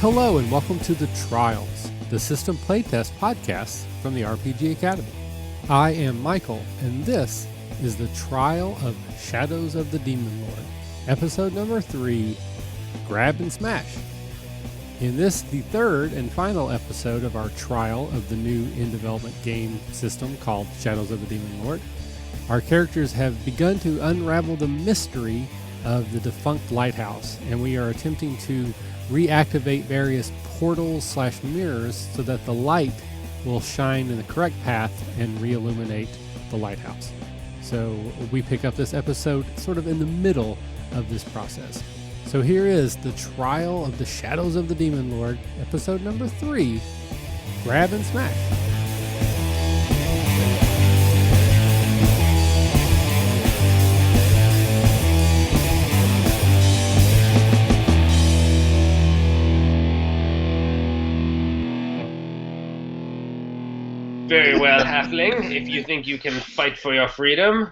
Hello and welcome to The Trials, the system playtest podcast from the RPG Academy. I am Michael, and this is the Trial of Shadows of the Demon Lord, episode number 3, Grab and Smash. In this, the third and final episode of our trial of the new in-development game system called Shadows of the Demon Lord, our characters have begun to unravel the mystery of the defunct Lighthouse, and we are attempting to reactivate various portals/mirrors so that the light will shine in the correct path and re-illuminate the lighthouse. So we pick up this episode sort of in the middle of this process. So here is the Trial of the Shadows of the Demon Lord, episode number 3, Grab and Smash. Very well, halfling. If you think you can fight for your freedom,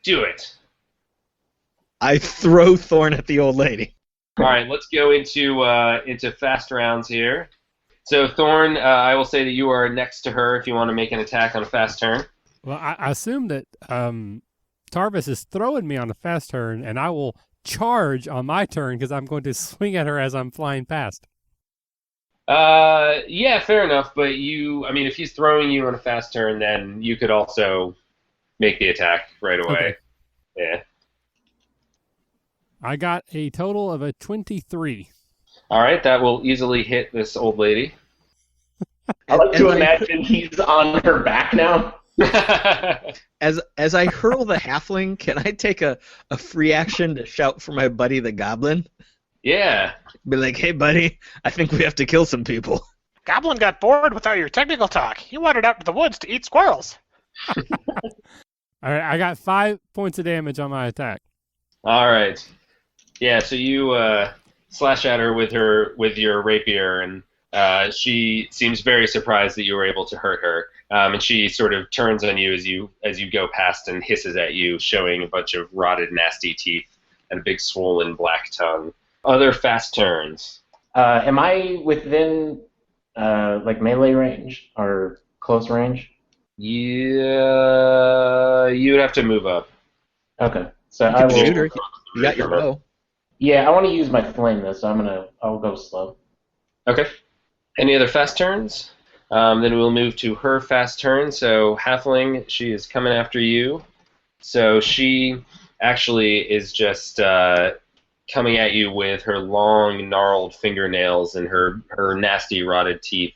do it. I throw Thorn at the old lady. All right, let's go into fast rounds here. So, Thorn, I will say that you are next to her if you want to make an attack on a fast turn. Well, I assume that Tarvis is throwing me on a fast turn, and I will charge on my turn because I'm going to swing at her as I'm flying past. Yeah, fair enough, but if he's throwing you on a fast turn, then you could also make the attack right away. Okay. Yeah. I got a total of a 23. All right, that will easily hit this old lady. I like to imagine he's on her back now. As I hurl the halfling, can I take a free action to shout for my buddy the goblin? Yeah. Be like, hey buddy, I think we have to kill some people. Goblin got bored without your technical talk. He wandered out to the woods to eat squirrels. All right, I got 5 points of damage on my attack. All right. Yeah, so you slash at her with your rapier, and she seems very surprised that you were able to hurt her. And she sort of turns on you as you go past and hisses at you, showing a bunch of rotted, nasty teeth and a big swollen black tongue. Other fast turns. Am I within melee range or close range? Yeah, you would have to move up. Okay, so I will. Shoot her. You got your bow. Yeah, I want to use my flame though, so I'll go slow. Okay. Any other fast turns? Then we'll move to her fast turn. So Halfling, she is coming after you. So she actually is just coming at you with her long, gnarled fingernails and her nasty, rotted teeth.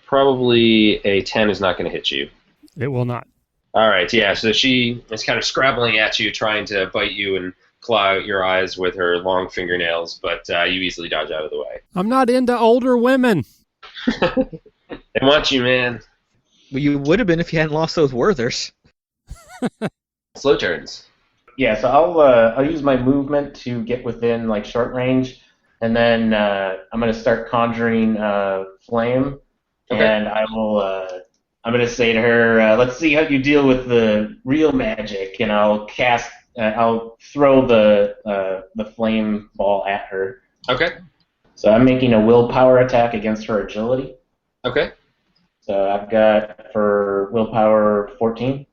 Probably a 10 is not going to hit you. It will not. All right, yeah, so she is kind of scrabbling at you, trying to bite you and claw out your eyes with her long fingernails, but you easily dodge out of the way. I'm not into older women. They want you, man. Well, you would have been if you hadn't lost those Werthers. Slow turns. Yeah, so I'll use my movement to get within short range, and then I'm gonna start conjuring flame, Okay. and I'm gonna say to her, "Let's see how you deal with the real magic," and I'll throw the flame ball at her. Okay. So I'm making a willpower attack against her agility. Okay. So I've got for willpower 14.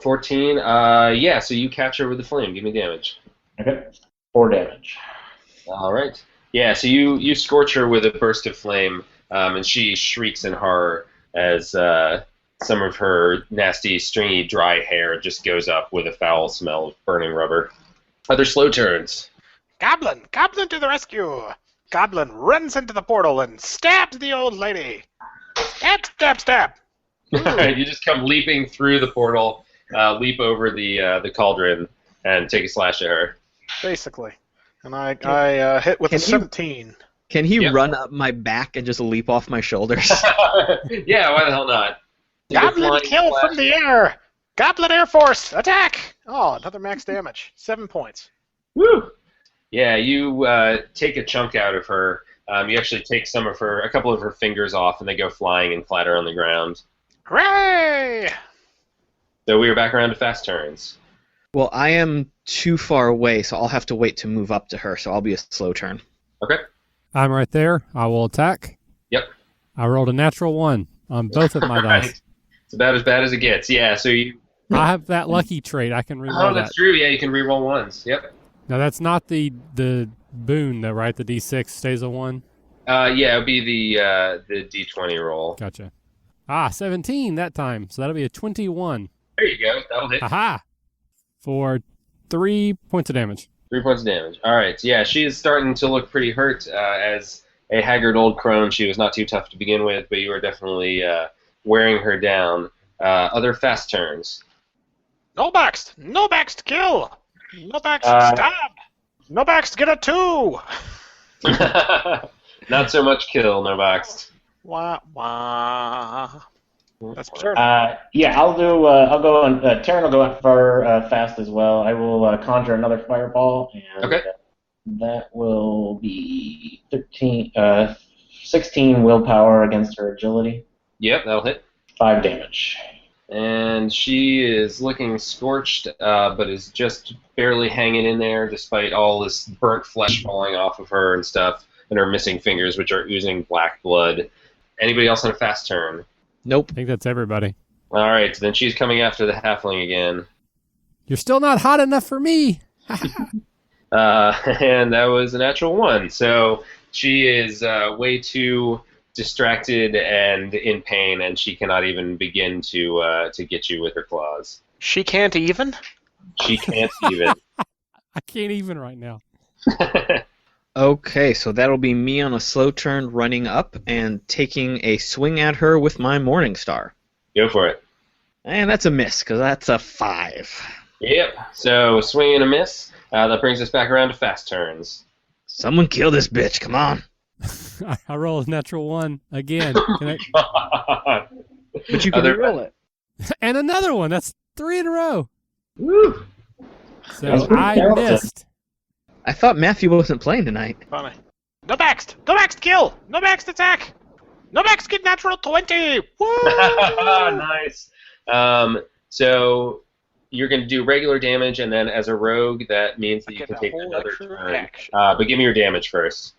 14. Yeah, so you catch her with the flame. Give me damage. Okay. 4 damage. All right. Yeah, so you scorch her with a burst of flame, and she shrieks in horror as some of her nasty, stringy, dry hair just goes up with a foul smell of burning rubber. Other slow turns. Goblin to the rescue! Goblin runs into the portal and stabs the old lady. Stab! All right, you just come leaping through the portal, leap over the cauldron, and take a slash at her. Basically. And I hit with a 17. Can he Yep. run up my back and just leap off my shoulders? Yeah, why the hell not? You go Goblin flying kill flash. from the air! Goblin Air Force, attack! Oh, another max damage. 7 points. Woo! Yeah, you take a chunk out of her. You actually take a couple of her fingers off, and they go flying and clatter on the ground. Hooray! So we are back around to fast turns. Well, I am too far away, so I'll have to wait to move up to her, so I'll be a slow turn. Okay. I'm right there. I will attack. Yep. I rolled a natural 1 on both of my dice. Right. It's about as bad as it gets. Yeah, so you... I have that lucky trait. I can reroll Oh, that's that. true. Yeah, you can reroll ones. Yep. Now, that's not the boon, though, right? The D6 stays a 1? Yeah, it would be the D20 roll. Gotcha. 17 that time. So that'll be a 21. There you go. That'll hit. Aha! For 3 points of damage. 3 points of damage. All right. Yeah, she is starting to look pretty hurt. As a haggard old crone, she was not too tough to begin with, but you are definitely wearing her down. Other fast turns. No backs to kill. No backs to stab. No backs to get a 2. Not so much kill, no boxed. Wah, wah. That's my turn. Yeah, I'll do. I'll go on. Terran will go out for fast as well. I will conjure another fireball, and Okay. That will be 16 willpower against her agility. Yep, that'll hit. 5 damage. And she is looking scorched, but is just barely hanging in there despite all this burnt flesh falling off of her and stuff, and her missing fingers, which are oozing black blood. Anybody else on a fast turn? Nope. I think that's everybody. All right, then she's coming after the halfling again. You're still not hot enough for me. And that was a natural 1. So she is way too distracted and in pain, and she cannot even begin to get you with her claws. She can't even? She can't even. I can't even right now. Okay, so that'll be me on a slow turn running up and taking a swing at her with my Morning Star. Go for it. And that's a miss, because that's a 5. Yep. So swing and a miss. That brings us back around to fast turns. Someone kill this bitch, come on. I rolled a natural 1 again. But you can roll it. And another one. That's 3 in a row. Woo. So I missed. I thought Matthew wasn't playing tonight. Funny. No backs to kill. No backs to attack. No backs get natural 20. Woo! Nice. So you're going to do regular damage, and then as a rogue, that means that you can take another turn. Action. But give me your damage first.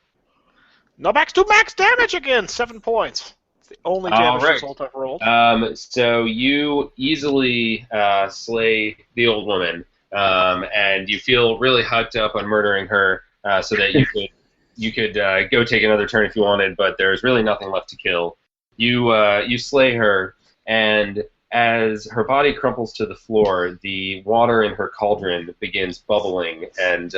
No backs to max damage again. 7 points. It's the only damage right. result I've rolled. So you easily slay the old woman, and you feel really hyped up on murdering her, so that you could go take another turn if you wanted, but there's really nothing left to kill. You slay her, and as her body crumples to the floor, the water in her cauldron begins bubbling and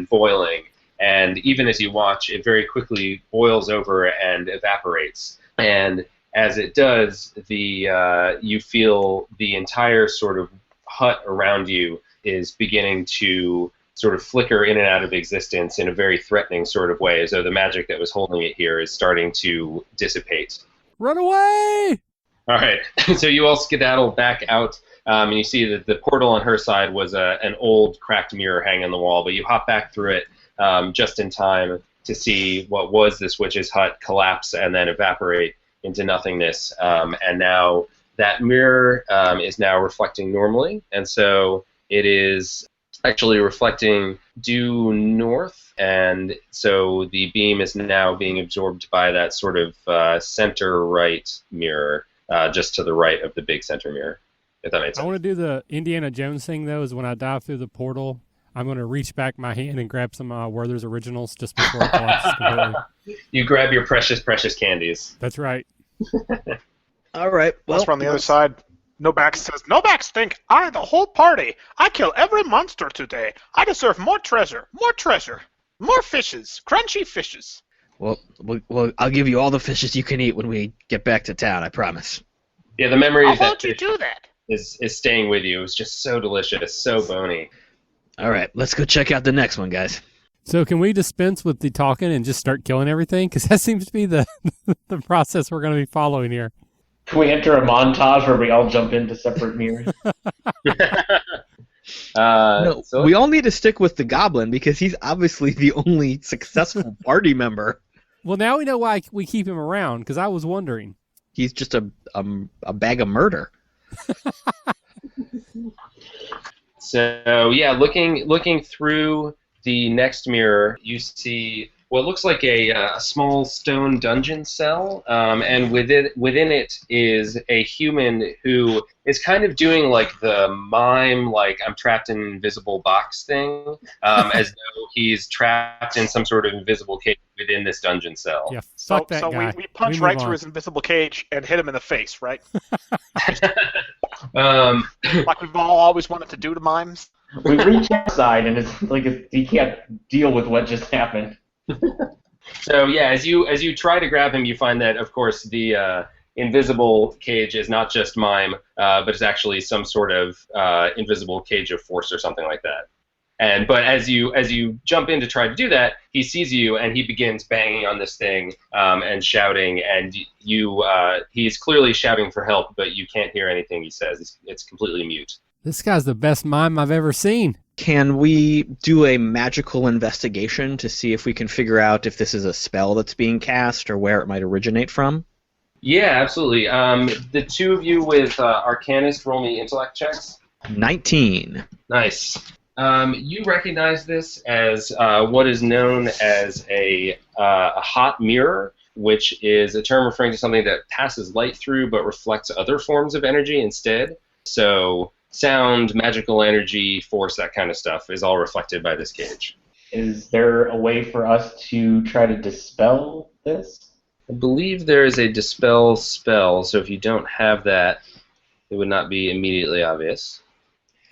boiling. And even as you watch, it very quickly boils over and evaporates. And as it does, you feel the entire sort of hut around you is beginning to sort of flicker in and out of existence in a very threatening sort of way, as though the magic that was holding it here is starting to dissipate. Run away! All right, so you all skedaddle back out, and you see that the portal on her side was an old cracked mirror hanging on the wall, but you hop back through it just in time to see what was this witch's hut collapse and then evaporate into nothingness. And now that mirror is now reflecting normally, and so it is actually reflecting due north, and so the beam is now being absorbed by that sort of center right mirror, just to the right of the big center mirror, if that makes sense. I want to do the Indiana Jones thing, though, is when I dive through the portal, I'm going to reach back my hand and grab some Werther's Originals just before it collapses completely. You grab your precious, precious candies. That's right. All right. Well, Once we're on the other side, No backs says, No backs think I, the whole party, I kill every monster today. I deserve more treasure, more fishes, crunchy fishes. Well, I'll give you all the fishes you can eat when we get back to town, I promise. Yeah, the memory How of that won't you do that? is staying with you. It was just so delicious, so bony. All right, let's go check out the next one, guys. So can we dispense with the talking and just start killing everything? Because that seems to be the process we're going to be following here. Can we enter a montage where we all jump into separate mirrors? No, we all need to stick with the goblin because he's obviously the only successful party member. Well, now we know why we keep him around, because I was wondering. He's just a bag of murder. So yeah, looking through the next mirror, you see what looks like a small stone dungeon cell, and within it is a human who is kind of doing like the mime, like I'm trapped in an invisible box thing, as though he's trapped in some sort of invisible cage within this dungeon cell. Yeah, So, fuck that guy. we punch move right on. through his invisible cage and hit him in the face, right? Like we've all always wanted to do to mimes. We reach outside, and he can't deal with what just happened. So yeah, as you try to grab him, you find that of course the invisible cage is not just mime, but it's actually some sort of invisible cage of force or something like that. But as you jump in to try to do that, he sees you and he begins banging on this thing and shouting, and he's clearly shouting for help, but you can't hear anything he says. It's completely mute. This guy's the best mime I've ever seen. Can we do a magical investigation to see if we can figure out if this is a spell that's being cast or where it might originate from? Yeah, absolutely. The two of you with Arcanist, roll me intellect checks. 19. Nice. You recognize this as what is known as a hot mirror, which is a term referring to something that passes light through but reflects other forms of energy instead. So sound, magical energy, force, that kind of stuff is all reflected by this cage. Is there a way for us to try to dispel this? I believe there is a dispel spell, so if you don't have that, it would not be immediately obvious.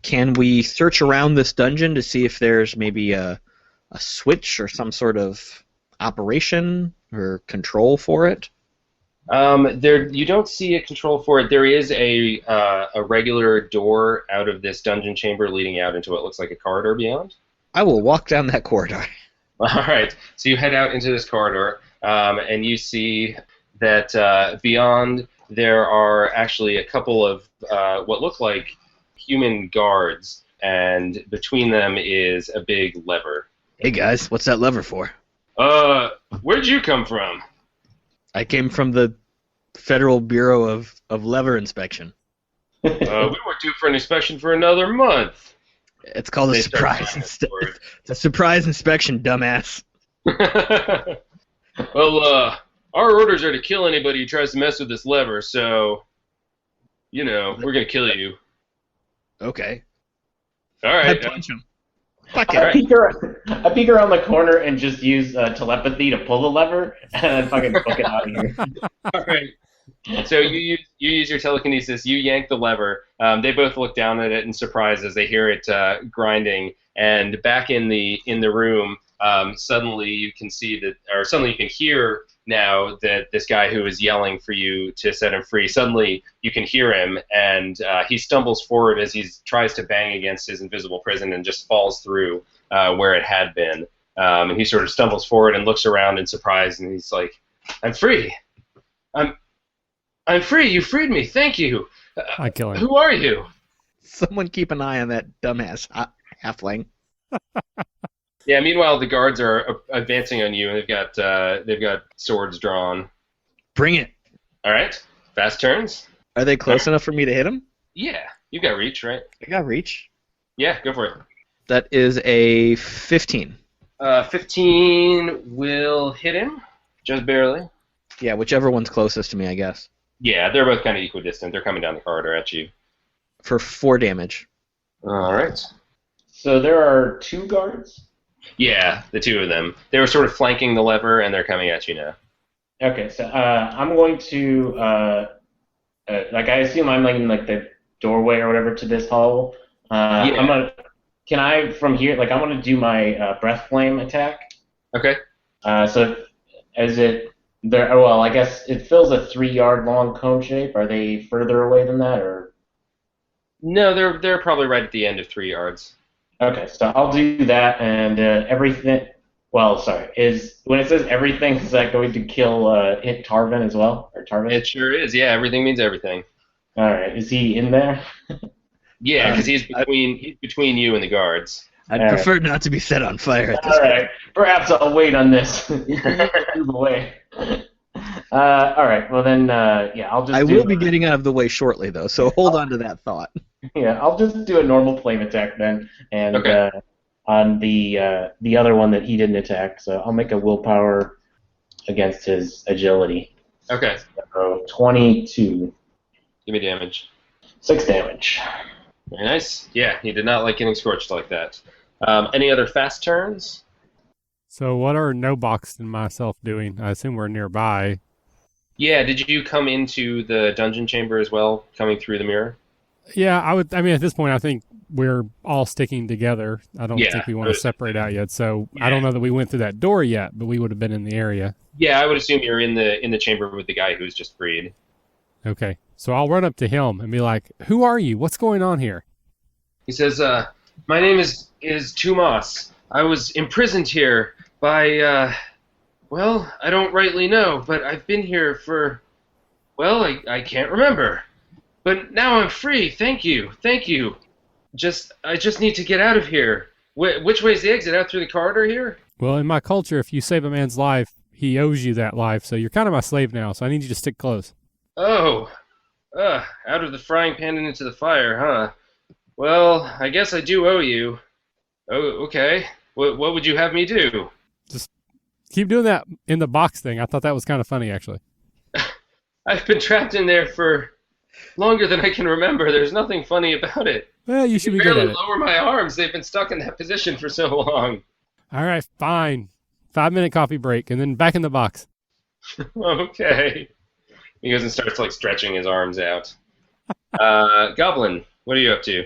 Can we search around this dungeon to see if there's maybe a switch or some sort of operation or control for it? You don't see a control for it. There is a regular door out of this dungeon chamber leading out into what looks like a corridor beyond. I will walk down that corridor. All right. So you head out into this corridor, and you see that beyond there are actually a couple of what look like human guards, and between them is a big lever. Hey guys, what's that lever for? Where'd you come from? I came from the Federal Bureau of Lever Inspection. We weren't due for an inspection for another month. It's called a surprise. It's a surprise inspection, dumbass. Well, our orders are to kill anybody who tries to mess with this lever, so, we're going to kill you. Okay. All right. I punch him. Fuck I it. peek around the corner and just use telepathy to pull the lever, and then fucking book it out of here. All right. So you use your telekinesis, you yank the lever. They both look down at it in surprise as they hear it grinding. And back in the room, suddenly you can hear now that this guy who is yelling for you to set him free, suddenly you can hear him, and he stumbles forward as he tries to bang against his invisible prison and just falls through where it had been. And he sort of stumbles forward and looks around in surprise, and he's like, "I'm free. I'm free. You freed me. Thank you. I kill him. Who are you?" Someone keep an eye on that dumbass halfling. Yeah. Meanwhile, the guards are advancing on you, and they've got swords drawn. Bring it. All right. Fast turns. Are they close enough for me to hit him? Yeah. You got reach, right? I got reach. Yeah. Go for it. That is a 15. 15 will hit him, just barely. Yeah, whichever one's closest to me, I guess. Yeah, they're both kind of equidistant. They're coming down the corridor at you. For 4 damage. All right. So there are 2 guards? Yeah, the 2 of them. They were sort of flanking the lever, and they're coming at you now. Okay, so I'm going to, I assume I'm in the doorway or whatever to this hall. Yeah. Can I, from here, I want to do my breath flame attack. Okay. So is it... Well, I guess it fills a 3-yard long cone shape. Are they further away than that, or? No, they're probably right at the end of 3 yards. Okay, so I'll do that, and everything. Well, sorry, when it says everything, is that going to hit Tarvin as well, or Tarvin? It sure is. Yeah, everything means everything. All right, is he in there? Yeah, because he's between you and the guards. I'd prefer not to be set on fire at this All point. right, perhaps I'll wait on this. Move away. All right, well then, I'll just. I will be getting out of the way shortly, though, so hold on to that thought. Yeah, I'll just do a normal flame attack then, and Okay. on the other one that he didn't attack. So I'll make a willpower against his agility. Okay. So 22. Give me damage. 6 damage. Very nice. Yeah, he did not like getting scorched like that. Any other fast turns? So what are No Box and myself doing? I assume we're nearby. Yeah, did you come into the dungeon chamber as well, coming through the mirror? Yeah, I mean, at this point, I think we're all sticking together. I don't think we want to separate out yet. So I don't know that we went through that door yet, but we would have been in the area. Yeah, I would assume you're in the chamber with the guy who's just freed. Okay, so I'll run up to him and be like, "Who are you? What's going on here?" He says, "My name is Tumas. I was imprisoned here by, well, I don't rightly know, but I've been here for, well, I can't remember. But now I'm free. Thank you. I just need to get out of here. Which way's the exit? Out through the corridor here?" Well, in my culture, if you save a man's life, he owes you that life. So you're kind of my slave now. So I need you to stick close. Oh, out of the frying pan and into the fire, huh? Well, I guess I do owe you. Oh, okay. What would you have me do? Just keep doing that in the box thing. I thought that was kind of funny, actually. I've been trapped in there for longer than I can remember. There's nothing funny about it. Well, you should be good at barely it. lower my arms. They've been stuck in that position for so long. All right, fine. 5-minute coffee break, and then back in the box. Okay. He goes and starts stretching his arms out. Goblin, what are you up to?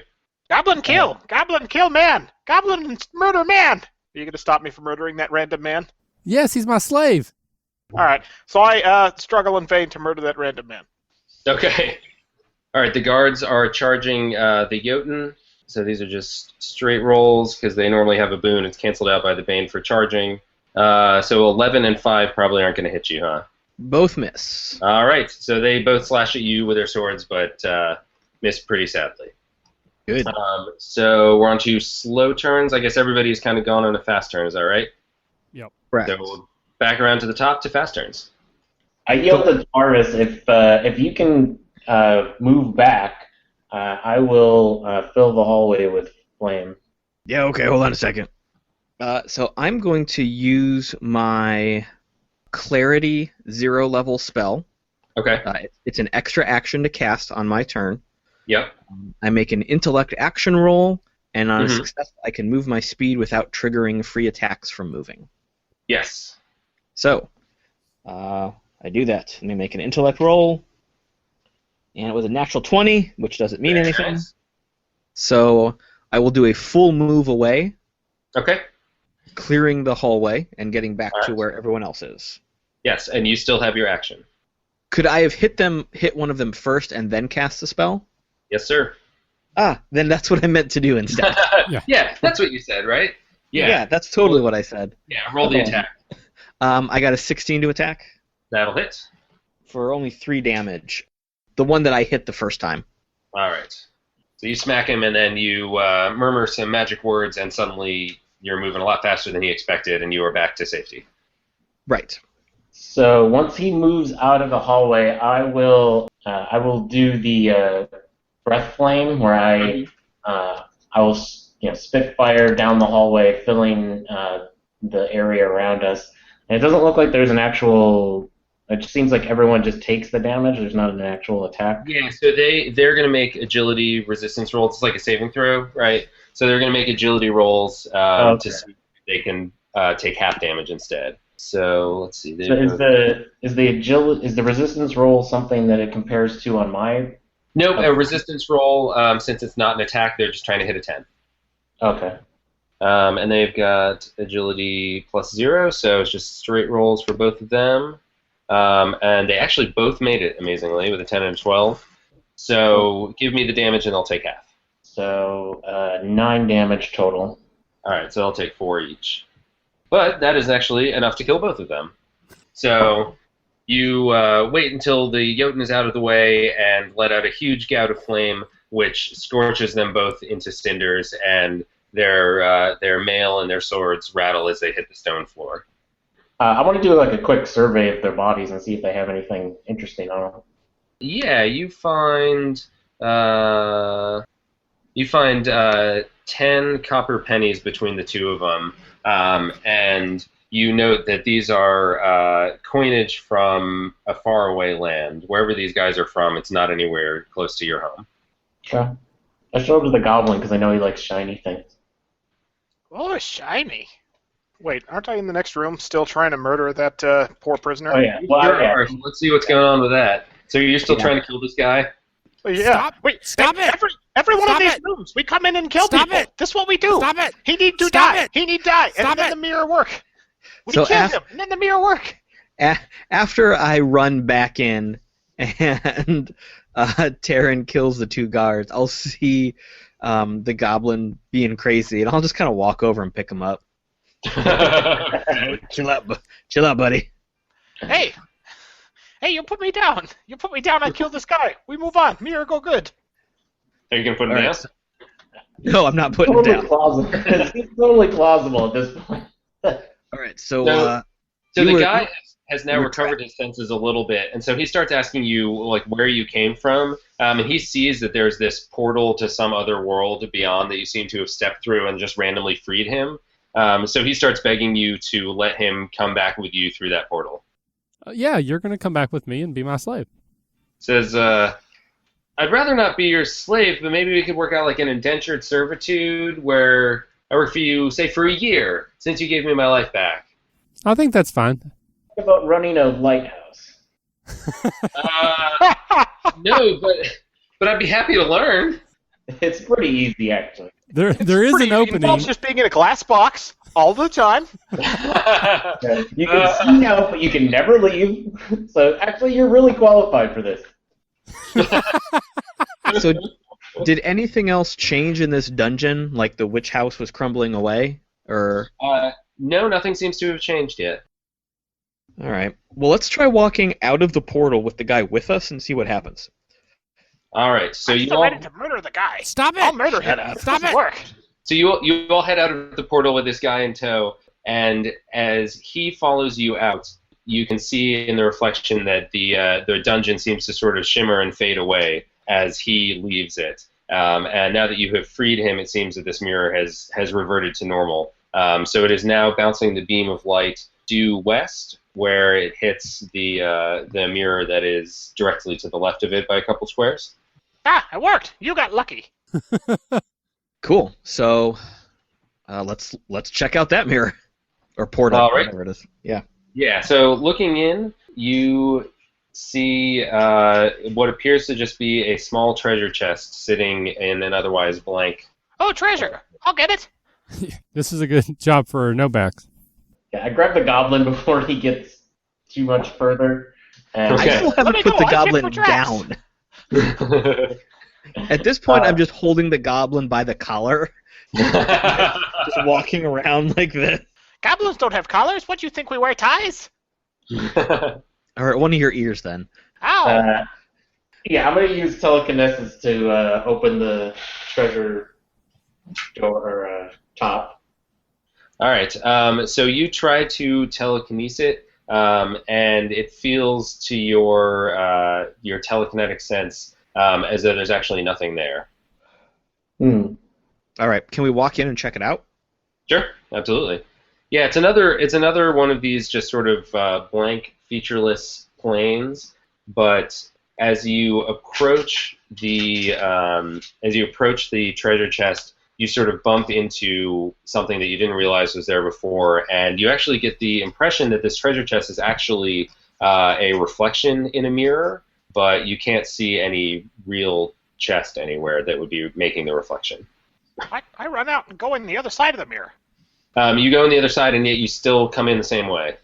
Goblin kill! Goblin kill man! Goblin murder man! Are you going to stop me from murdering that random man? Yes, he's my slave. All right. So I struggle in vain to murder that random man. Okay. All right, the guards are charging the Jotun. So these are just straight rolls because they normally have a boon. It's canceled out by the Bane for charging. So 11 and 5 probably aren't going to hit you, huh? Both miss. All right. So they both slash at you with their swords, but miss pretty sadly. Good. So we're on to slow turns. I guess everybody's kind of gone on to fast turns, all right? Yep. Correct. So we'll back around to the top to fast turns. I yelled at Jarvis, if you can move back, I will fill the hallway with flame. Yeah, okay, hold on a second. So I'm going to use my Clarity 0 level spell. Okay. It's an extra action to cast on my turn. Yep. I make an intellect action roll, and on a success, I can move my speed without triggering free attacks from moving. Yes. So, I do that. Let me make an intellect roll, and it was a natural 20, which doesn't mean anything. Nice. So I will do a full move away, Okay. clearing the hallway and getting back to Alright. where everyone else is. Yes, and you still have your action. Could I have hit one of them first and then cast the spell? Yes, sir. Then that's what I meant to do instead. Yeah, that's what you said, right? Yeah, that's totally what I said. Yeah, roll the Okay. attack. I got a 16 to attack That'll hit. for only 3 damage. The one that I hit the first time. All right. So you smack him, and then you murmur some magic words, and suddenly you're moving a lot faster than he expected, and you are back to safety. Right. So once he moves out of the hallway, I will do the breath flame where I will spit fire down the hallway, filling the area around us. And it doesn't look like there's an actual. It just seems like everyone just takes the damage. There's not an actual attack. Yeah, so they're going to make agility resistance rolls. It's like a saving throw, right? So they're going to make agility rolls to see if they can take half damage instead. So let's see. So is the resistance roll something that it compares to on my? Nope, a resistance roll. Since it's not an attack, they're just trying to hit a 10. Okay. And they've got agility +0, so it's just straight rolls for both of them. And they actually both made it amazingly with a 10 and a 12. So give me the damage and they'll take half. So 9 damage total. All right, so I'll take 4 each. But that is actually enough to kill both of them. So you wait until the Jotun is out of the way and let out a huge gout of flame, which scorches them both into cinders, and their mail and their swords rattle as they hit the stone floor. I want to do like a quick survey of their bodies and see if they have anything interesting on them. Yeah, you find 10 10 copper pennies between the two of them, and you note that these are coinage from a faraway land. Wherever these guys are from, it's not anywhere close to your home. Sure. I show it to the goblin because I know he likes shiny things. Oh, shiny. Wait, aren't I in the next room still trying to murder that poor prisoner? Oh, yeah. Well, Sure, yeah. let's see what's going on with that. So you're still Yeah. trying to kill this guy? Well, yeah. Stop. Wait, Stop it. Every one of Stop these it. rooms, we come in and kill Stop people. it. This is what we do. Stop it. He need to Stop die. it. He need die. Stop And then it. the mirror work. We So kill him, and then the mirror work. After I run back in and Taryn kills the two guards, I'll see the goblin being crazy, and I'll just kind of walk over and pick him up. Chill out, buddy. Hey, you put me down. You put me down, I kill this guy. We move on. Mirror go good. Are you going to put him All down? right. No, I'm not putting it Totally down. plausible. He's totally plausible at this point. All right, so So you the were- guy has now you were recovered his senses a little bit, and so he starts asking you like where you came from, and he sees that there's this portal to some other world beyond that you seem to have stepped through and just randomly freed him. So he starts begging you to let him come back with you through that portal. Yeah, you're going to come back with me and be my slave. Says, I'd rather not be your slave, but maybe we could work out like an indentured servitude where I work for you, say, for a year, since you gave me my life back. I think that's fine. What about running a lighthouse? No, but I'd be happy to learn. It's pretty easy, actually. There is Pretty- an It opening. involves just being in a glass box all the time. You can see out, but you can never leave. So actually, you're really qualified for this. so did anything else change in this dungeon? Like the witch house was crumbling away, or? No, nothing seems to have changed yet. All right. Well, let's try walking out of the portal with the guy with us and see what happens. All right, so I'm you still all ready to murder the guy. Stop it. I'll murder him. Shut up. This Stop doesn't it. work. so you all head out of the portal with this guy in tow, and as he follows you out, you can see in the reflection that the dungeon seems to sort of shimmer and fade away as he leaves it. And now that you have freed him, it seems that this mirror has reverted to normal. So it is now bouncing the beam of light due west, where it hits the mirror that is directly to the left of it by a couple squares. Ah, it worked. You got lucky. Cool. So let's check out that mirror or portal, All right. whatever it is. Yeah. Yeah, so looking in, you see what appears to just be a small treasure chest sitting in an otherwise blank. Oh, treasure. I'll get it. This is a good job for no-backs. Yeah, I grab the goblin before he gets too much further. And Okay. I still Let haven't me put go, the I check goblin for traps. down. At this point, I'm just holding the goblin by the collar, just walking around like this. Goblins don't have collars. What do you think, we wear ties? All right, one of your ears then. Ow. Yeah, I'm going to use telekinesis to open the treasure door or top. All right, so you try to telekinesis it, and it feels to your telekinetic sense as though there's actually nothing there. All right, can we walk in and check it out? Sure, absolutely. Yeah, it's another one of these just sort of blank, featureless planes. But as you approach the treasure chest, you sort of bump into something that you didn't realize was there before, and you actually get the impression that this treasure chest is actually a reflection in a mirror, but you can't see any real chest anywhere that would be making the reflection. I run out and go in the other side of the mirror. You go on the other side, and yet you still come in the same way.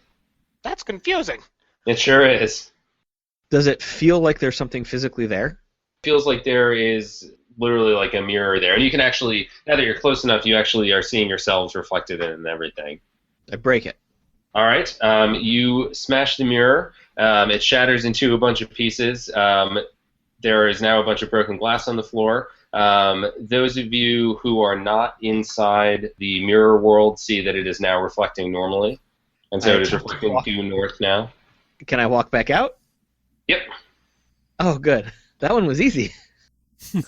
That's confusing. It sure is. Does it feel like there's something physically there? Feels like there is literally like a mirror there, and you can actually, now that you're close enough, you actually are seeing yourselves reflected in it and everything. I break it. All right, you smash the mirror. It shatters into a bunch of pieces. There is now a bunch of broken glass on the floor. Those of you who are not inside the mirror world see that it is now reflecting normally, and so it is reflecting due north now. Can I walk back out? Yep. Oh, good. That one was easy.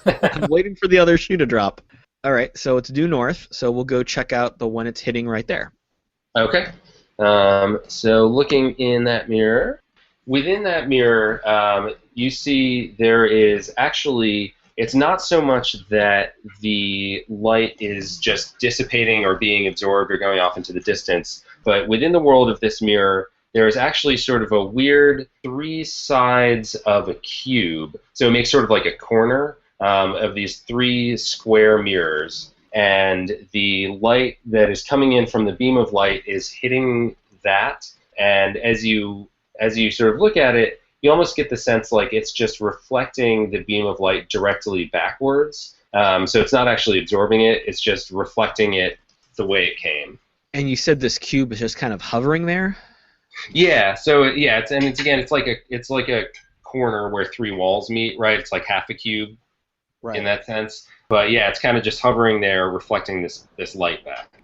I'm waiting for the other shoe to drop. All right, so it's due north, so we'll go check out the one it's hitting right there. Okay. So looking in that mirror, within that mirror, you see there is actually, it's not so much that the light is just dissipating or being absorbed or going off into the distance, but within the world of this mirror, there is actually sort of a weird 3 sides of a cube. So it makes sort of like a corner of these 3 square mirrors. And the light that is coming in from the beam of light is hitting that. And as you sort of look at it, you almost get the sense like it's just reflecting the beam of light directly backwards. So it's not actually absorbing it; it's just reflecting it the way it came. And you said this cube is just kind of hovering there? Yeah. So yeah, it's like a corner where 3 walls meet, right? It's like half a cube in that sense. But yeah, it's kind of just hovering there, reflecting this light back.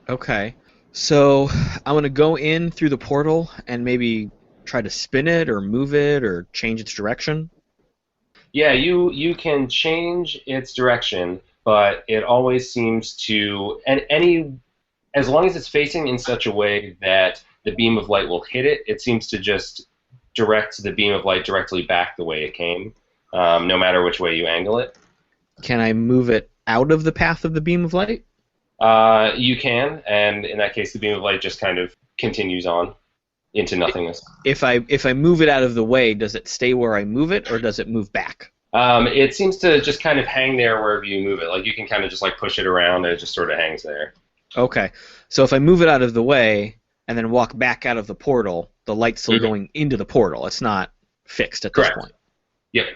Okay. So I'm going to go in through the portal and maybe try to spin it or move it or change its direction. Yeah, you can change its direction, but it always seems to, as long as it's facing in such a way that the beam of light will hit it, it seems to just direct the beam of light directly back the way it came, no matter which way you angle it. Can I move it out of the path of the beam of light? You can, and in that case, the beam of light just kind of continues on into nothingness. If I move it out of the way, does it stay where I move it, or does it move back? It seems to just kind of hang there wherever you move it. Like you can kind of just like push it around, and it just sort of hangs there. Okay. So if I move it out of the way and then walk back out of the portal, the light's still going into the portal. It's not fixed at this point. Yep.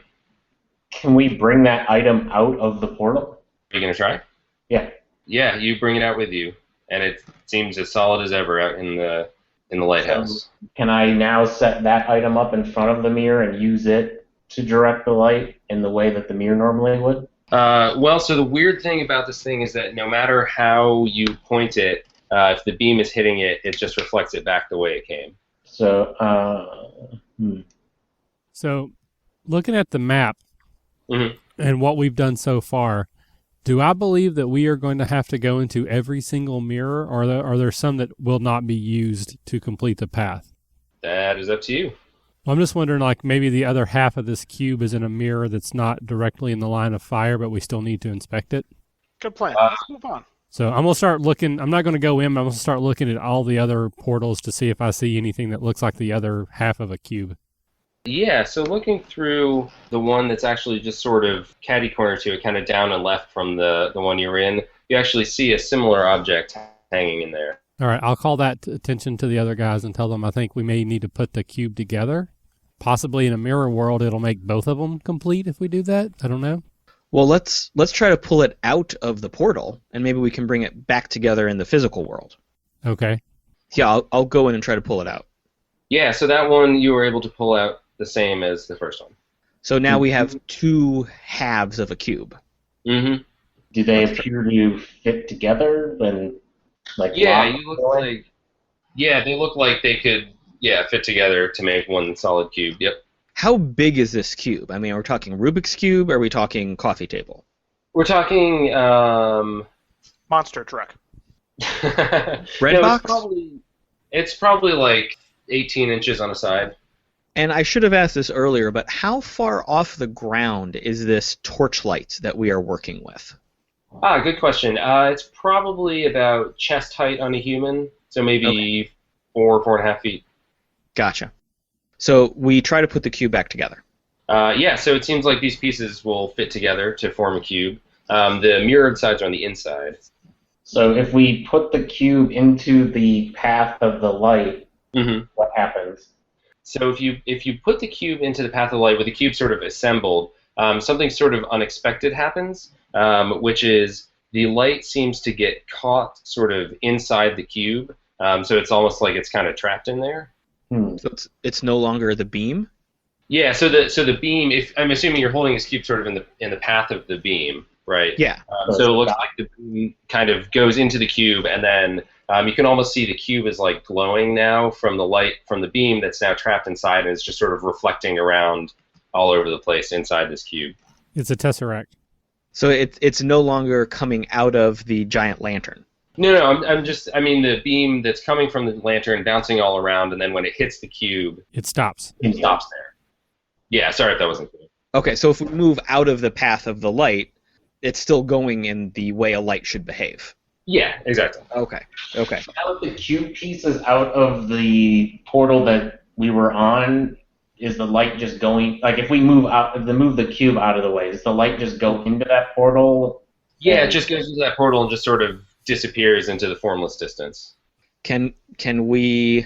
Can we bring that item out of the portal? Are you gonna try? Yeah. Yeah, you bring it out with you, and it seems as solid as ever out in the lighthouse. Can I now set that item up in front of the mirror and use it to direct the light in the way that the mirror normally would? Well, so the weird thing about this thing is that no matter how you point it, if the beam is hitting it, it just reflects it back the way it came. So, So, looking at the map and what we've done so far, do I believe that we are going to have to go into every single mirror, or are there some that will not be used to complete the path? That is up to you. I'm just wondering, like, maybe the other half of this cube is in a mirror that's not directly in the line of fire, but we still need to inspect it. Good plan. Let's move on. So I'm going to start looking. I'm not going to go in, but I'm going to start looking at all the other portals to see if I see anything that looks like the other half of a cube. Yeah, so looking through the one that's actually just sort of catty-corner to it, kind of down and left from the one you're in, you actually see a similar object hanging in there. All right, I'll call that attention to the other guys and tell them I think we may need to put the cube together. Possibly in a mirror world, it'll make both of them complete if we do that. I don't know. Well, let's try to pull it out of the portal, and maybe we can bring it back together in the physical world. Okay. Yeah, I'll go in and try to pull it out. Yeah, so that one you were able to pull out the same as the first one. So now we have 2 halves of a cube. Mm-hmm. do they appear to fit together and like? Yeah, they look like they could fit together to make one solid cube. Yep. How big is this cube? I mean, are we talking Rubik's Cube, or are we talking coffee table? We're talking Monster truck. Red box? It's probably like 18 inches on a side. And I should have asked this earlier, but how far off the ground is this torchlight that we are working with? Good question. It's probably about chest height on a human, so maybe 4.5 feet. Gotcha. So we try to put the cube back together. So it seems like these pieces will fit together to form a cube. The mirrored sides are on the inside. So if we put the cube into the path of the light, what happens? So if you put the cube into the path of the light with the cube sort of assembled, something sort of unexpected happens, which is the light seems to get caught sort of inside the cube. So it's almost like it's kind of trapped in there. So it's no longer the beam? Yeah. So the beam. If I'm assuming you're holding this cube sort of in the path of the beam, right? Yeah. So it looks like the beam kind of goes into the cube, and then you can almost see the cube is like glowing now from the light from the beam that's now trapped inside, and it's just sort of reflecting around all over the place inside this cube. It's a tesseract. So it's no longer coming out of the giant lantern. No, I mean the beam that's coming from the lantern bouncing all around, and then when it hits the cube, It stops. it stops there. Yeah, sorry if that wasn't clear. Okay, so if we move out of the path of the light, it's still going in the way a light should behave. Yeah, exactly. Okay. Now that the cube piece is out of the portal that we were on, is the light just going? Like, if we move the cube out of the way, does the light just go into that portal? Yeah, it just goes into that portal and just sort of disappears into the formless distance. Can we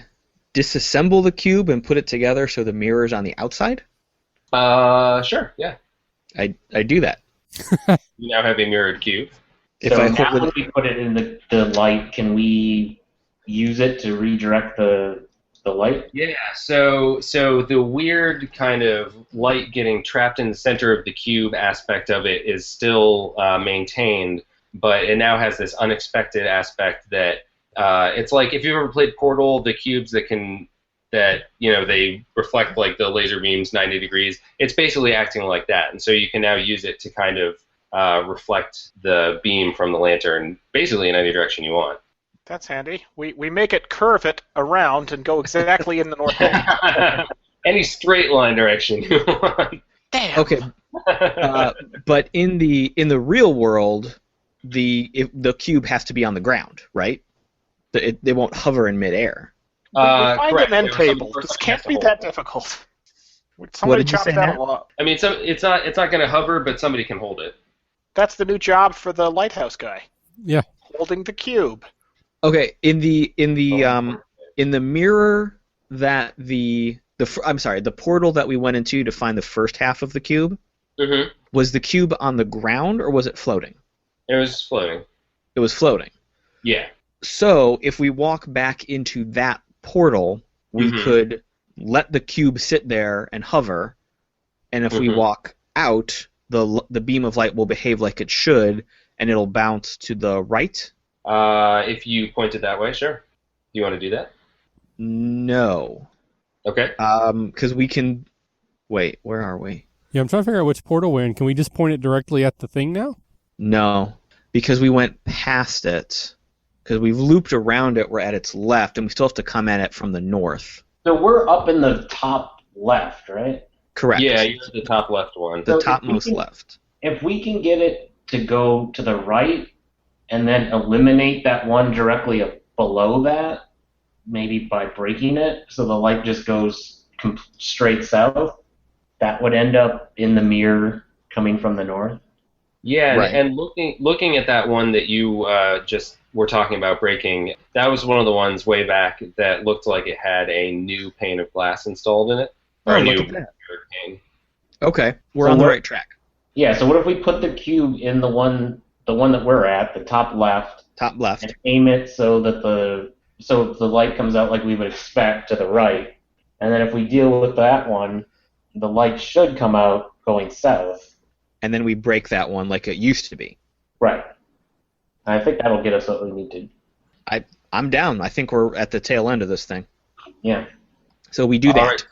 disassemble the cube and put it together so the mirror's on the outside? Sure, yeah. I do that. You now have a mirrored cube. If So I now hold when we put it in the light, can we use it to redirect the light? Yeah, so the weird kind of light getting trapped in the center of the cube aspect of it is still maintained, but it now has this unexpected aspect that it's like if you've ever played Portal, the cubes that they reflect like the laser beams 90 degrees. It's basically acting like that, and so you can now use it to kind of reflect the beam from the lantern basically in any direction you want. That's handy. We make it curve it around and go exactly in the North Pole. Any straight line direction you want. Damn. Okay, but in the real world, the cube has to be on the ground, right? They won't hover in midair. We find correct. an end There was some table. person This that can't has to be hold that it. difficult. What Somebody did you chopped say, that Matt? a lot. I mean, it's not going to hover, but somebody can hold it. That's the new job for the Lighthouse guy. Yeah. Holding the cube. Okay, in the mirror that the portal that we went into to find the first half of the cube, Mm-hmm. was the cube on the ground or was it floating? It was floating. It was floating. Yeah. So if we walk back into that portal, we Mhm. could let the cube sit there and hover, and if we Mhm. walk out, the beam of light will behave like it should, and it'll bounce to the right. If you point it that way, sure. Do you want to do that? No, Okay. because we can. Wait, where are we? Yeah, I'm trying to figure out which portal we're in. Can we just point it directly at the thing now? No, because we went past it. Because we've looped around it, we're at its left, and we still have to come at it from the north. So we're up in the top left, right? Correct. Yeah, you're the top left one. The So topmost if we can- left. If we can get it to go to the right and then eliminate that one directly below that, maybe by breaking it, so the light just goes straight south, that would end up in the mirror coming from the north. Yeah, Right. and looking at that one that you just were talking about breaking, that was one of the ones way back that looked like it had a new pane of glass installed in it. Or Oh, a look new at that. pane. Okay, we're So on the what- right track. Yeah, so what if we put the cube in the one that we're at, the top left, Top left. and aim it so that the light comes out like we would expect to the right, and then if we deal with that one, the light should come out going south. And then we break that one like it used to be. Right. I think that'll get us what we need to. I'm down. I think we're at the tail end of this thing. Yeah. So we do that.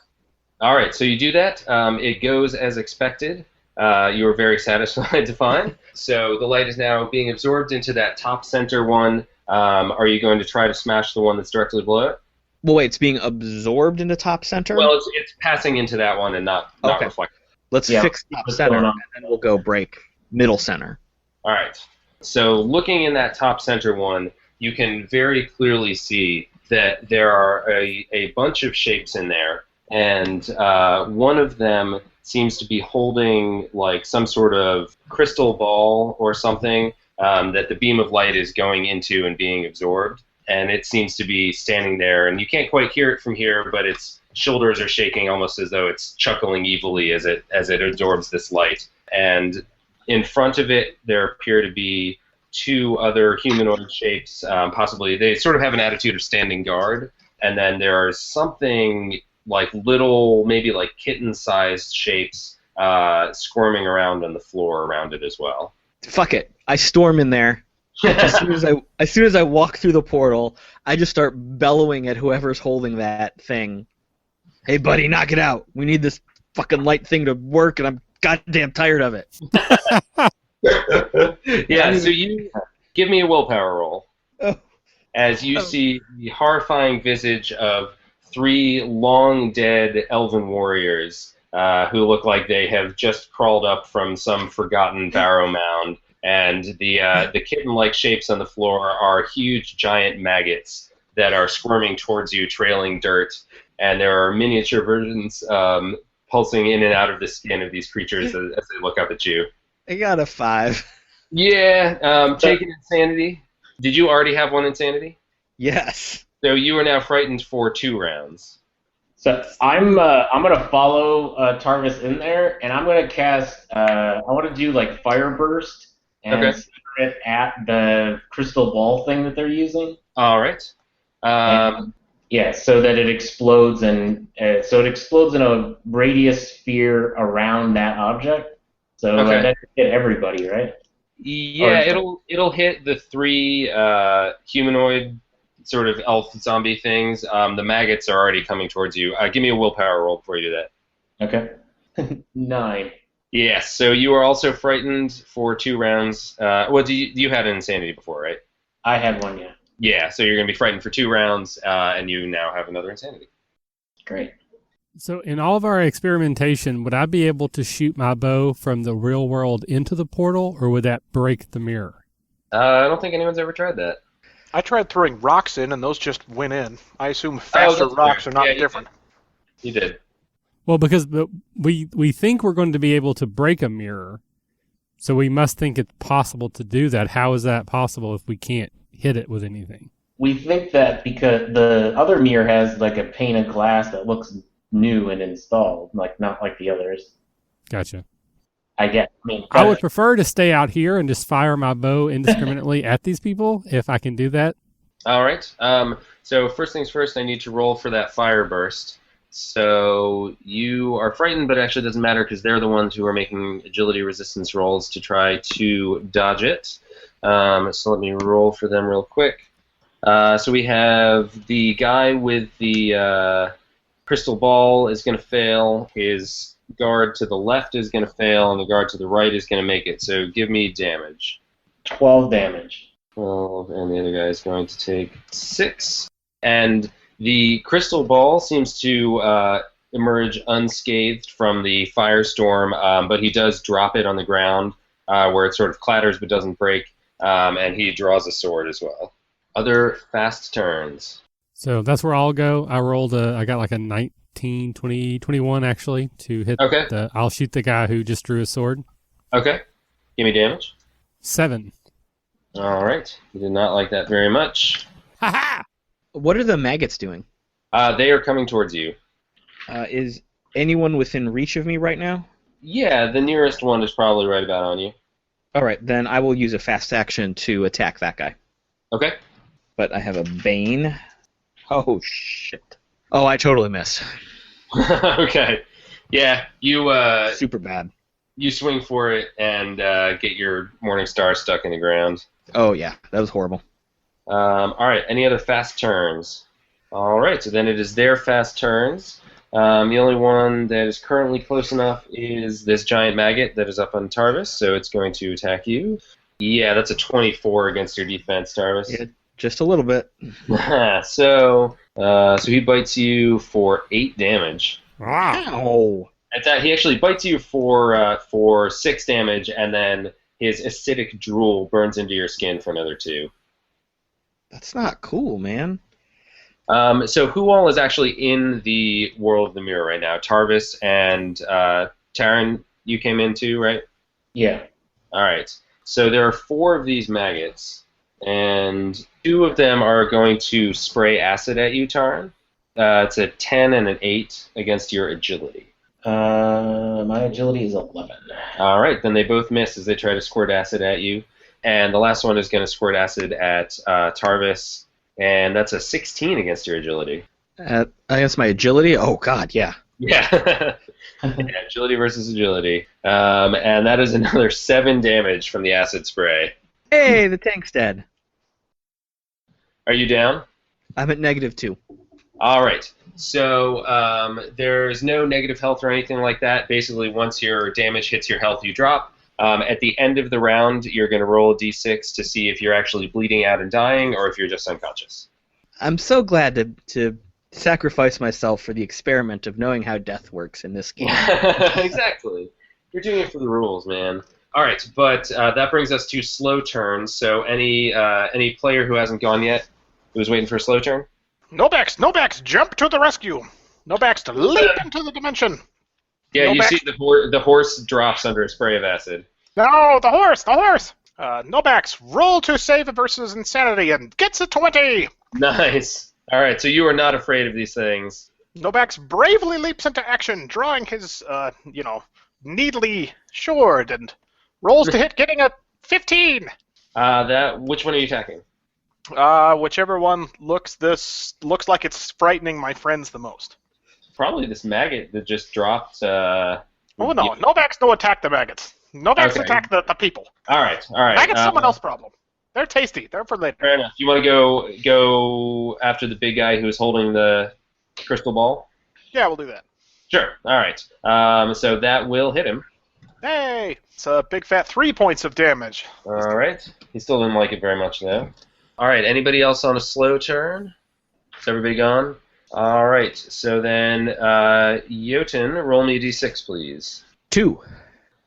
All right, so you do that. It goes as expected. You were very satisfied to find. So the light is now being absorbed into that top center one. Are you going to try to smash the one that's directly below it? Well, wait, it's being absorbed into top center? Well, it's passing into that one and not Okay. reflecting. Let's Yeah, fix keep top what's center, going and on. then we'll go break middle center. All right. So looking in that top center one, you can very clearly see that there are a bunch of shapes in there, and one of them seems to be holding like some sort of crystal ball or something that the beam of light is going into and being absorbed. And it seems to be standing there, and you can't quite hear it from here, but its shoulders are shaking almost as though it's chuckling evilly as it absorbs this light. And in front of it, there appear to be two other humanoid shapes. Possibly, they sort of have an attitude of standing guard. And then there are something like little, maybe like kitten-sized shapes squirming around on the floor around it as well. Fuck it. I storm in there. As soon as I walk through the portal, I just start bellowing at whoever's holding that thing. Hey, buddy, knock it out. We need this fucking light thing to work, and I'm goddamn tired of it. Yeah, so you give me a willpower roll Oh. as you see the horrifying visage of three long dead elven warriors who look like they have just crawled up from some forgotten barrow mound, and the kitten-like shapes on the floor are huge giant maggots that are squirming towards you, trailing dirt, and there are miniature versions pulsing in and out of the skin of these creatures as they look up at you. I got a 5. Yeah, take an insanity. Did you already have one insanity? Yes. So you are now frightened for 2 rounds. So I'm gonna follow Tarvis in there, and I'm gonna cast. I want to do like Fire Burst and Okay. center it at the crystal ball thing that they're using. All right. Yeah, so that it explodes in a radius sphere around that object. So Okay. that could hit everybody, right? Yeah, it'll hit the 3 humanoid sort of elf zombie things. The maggots are already coming towards you. Give me a willpower roll before you do that. Okay. 9. Yes. So you are also frightened for 2 rounds. Well, you had an insanity before, right? I had one, yeah. Yeah. So you're gonna be frightened for 2 rounds, and you now have another insanity. Great. So in all of our experimentation, would I be able to shoot my bow from the real world into the portal, or would that break the mirror? I don't think anyone's ever tried that. I tried throwing rocks in, and those just went in. I assume faster that's rocks fair. are not Yeah, you different. You did. Well, because we think we're going to be able to break a mirror, so we must think it's possible to do that. How is that possible if we can't hit it with anything? We think that because the other mirror has like a pane of glass that looks new and installed, like not like the others. Gotcha. I would prefer to stay out here and just fire my bow indiscriminately at these people, if I can do that. All right. So first things first, I need to roll for that fire burst. So you are frightened, but it actually doesn't matter because they're the ones who are making agility resistance rolls to try to dodge it. So let me roll for them real quick. So we have the guy with the crystal ball is going to fail. His guard to the left is going to fail, and the guard to the right is going to make it. So give me damage. 12 damage. 12, and the other guy is going to take 6. And the crystal ball seems to emerge unscathed from the firestorm, but he does drop it on the ground where it sort of clatters but doesn't break, and he draws a sword as well. Other fast turns. So that's where I'll go. I got like a 19, 20, 21 actually to hit. Okay. I'll shoot the guy who just drew a sword. Okay. Give me damage. 7. All right. You did not like that very much. Ha ha! What are the maggots doing? They are coming towards you. Is anyone within reach of me right now? Yeah, the nearest one is probably right about on you. All right, then I will use a fast action to attack that guy. Okay. But I have a Bane. Oh, shit. Oh, I totally missed. Okay. Yeah, you Super bad. you swing for it and get your Morning Star stuck in the ground. Oh, yeah, that was horrible. All right, any other fast turns? All right, so then it is their fast turns. The only one that is currently close enough is this giant maggot that is up on Tarvis, so it's going to attack you. Yeah, that's a 24 against your defense, Tarvis. Yeah, just a little bit. So he bites you for 8 damage. Ow! At that, he actually bites you for 6 damage, and then his acidic drool burns into your skin for another 2. That's not cool, man. So who all is actually in the World of the Mirror right now? Tarvis and Taryn, you came in too, right? Yeah. All right. So there are 4 of these maggots, and 2 of them are going to spray acid at you, Taryn. It's a 10 and an 8 against your agility. My agility is 11. All right, then they both miss as they try to squirt acid at you. And the last one is going to squirt acid at Tarvis, and that's a 16 against your agility. Against my agility? Oh, God, yeah. Yeah. Yeah, agility versus agility. And that is another 7 damage from the acid spray. Hey, the tank's dead. Are you down? I'm at -2. All right. So there's no negative health or anything like that. Basically, once your damage hits your health, you drop. At the end of the round, you're going to roll a d6 to see if you're actually bleeding out and dying or if you're just unconscious. I'm so glad to sacrifice myself for the experiment of knowing how death works in this game. Exactly. You're doing it for the rules, man. All right, but that brings us to slow turns. So any player who hasn't gone yet, who's waiting for a slow turn? Nobax, jump to the rescue. Nobax, leap into the dimension. Yeah, you Nobax. see the horse drops under a spray of acid. No, the horse. Nobax, roll to save versus insanity and gets a 20. Nice. All right, so you are not afraid of these things. Nobax bravely leaps into action, drawing his, needly sword and rolls to hit, getting a 15. Which one are you attacking? Whichever one looks like it's frightening my friends the most. Probably this maggot that just dropped. Oh no, Novax no attack the maggots. Novax Okay. attack the people. All right. Maggots someone else's problem. They're tasty. They're for later. Fair enough. You want to go after the big guy who's holding the crystal ball? Yeah, we'll do that. Sure. All right. So that will hit him. Hey, it's a big fat 3 points of damage. All right. He still didn't like it very much though. All right. Anybody else on a slow turn? Is everybody gone? All right. So then, Jotun, roll me a d6, please. 2.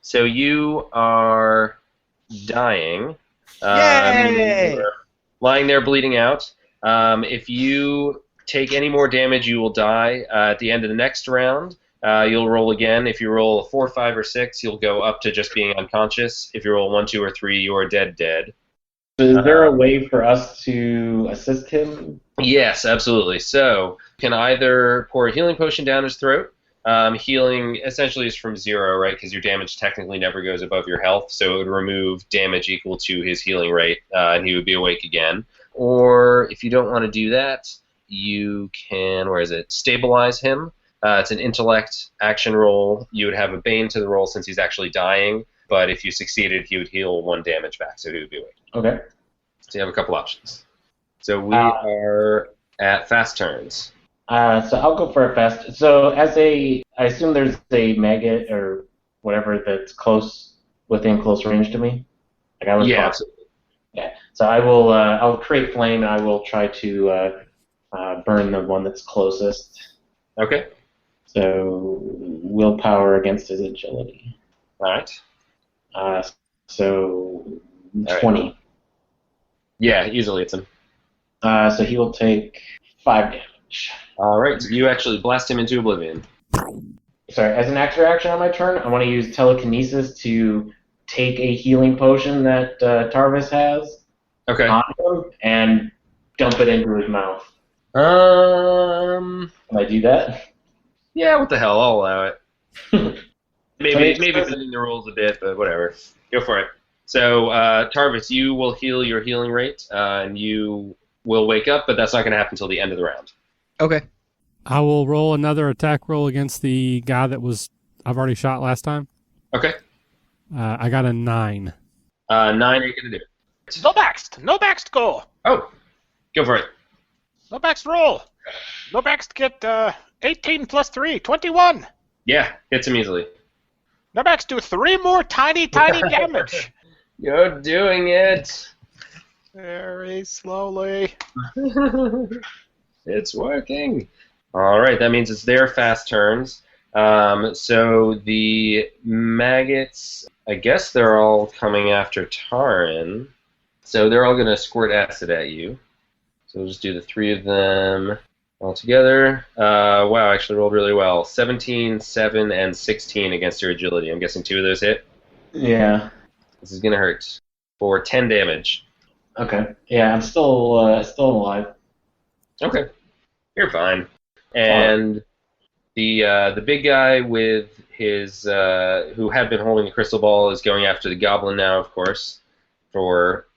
So you are dying. Yay! You're lying there bleeding out. If you take any more damage, you will die. At the end of the next round, you'll roll again. If you roll a 4, 5, or 6, you'll go up to just being unconscious. If you roll 1, 2, or 3, you are dead. So is there a way for us to assist him? Yes, absolutely. So you can either pour a healing potion down his throat. Healing essentially is from 0, right? Because your damage technically never goes above your health, so it would remove damage equal to his healing rate, and he would be awake again. Or if you don't want to do that, you can, stabilize him. It's an intellect action roll. You would have a bane to the roll since he's actually dying, but if you succeeded, he would heal 1 damage back, so he would be awake. Okay. So you have a couple options. So we are at fast turns. So I'll go for a fast. So I assume there's a maggot or whatever that's within close range to me. Like I was. Yeah, absolutely. Yeah. So I will. I'll create flame and I will try to burn the one that's closest. Okay. So willpower against his agility. All right. So All 20. right. Yeah, easily hits him. So he will take 5 damage. All right, so you actually blast him into oblivion. Sorry, as an extra action on my turn, I want to use telekinesis to take a healing potion that Tarvis has Okay. on him and dump it into his mouth. Can I do that? Yeah, what the hell? I'll allow it. Maybe So bending the rules a bit, but whatever. Go for it. So, Tarvis, you will heal your healing rate, and you will wake up, but that's not going to happen until the end of the round. Okay. I will roll another attack roll against the guy that I've already shot last time. Okay. I got a 9. 9 ain't going to do it. Nobax go. Oh, go for it. Nobax roll. Nobax get 18 plus 3, 21. Yeah, hits him easily. Nobax do 3 more tiny damage. You're doing it. Very slowly. It's working. All right, that means it's their fast turns. So the maggots, I guess they're all coming after Taran. So they're all going to squirt acid at you. So we'll just do the 3 of them all together. Wow, I actually rolled really well. 17, 7, and 16 against your agility. I'm guessing 2 of those hit. Yeah. This is going to hurt for 10 damage. Okay. Yeah, I'm still alive. Okay, you're fine. And the big guy with his who had been holding the crystal ball is going after the goblin now, of course, for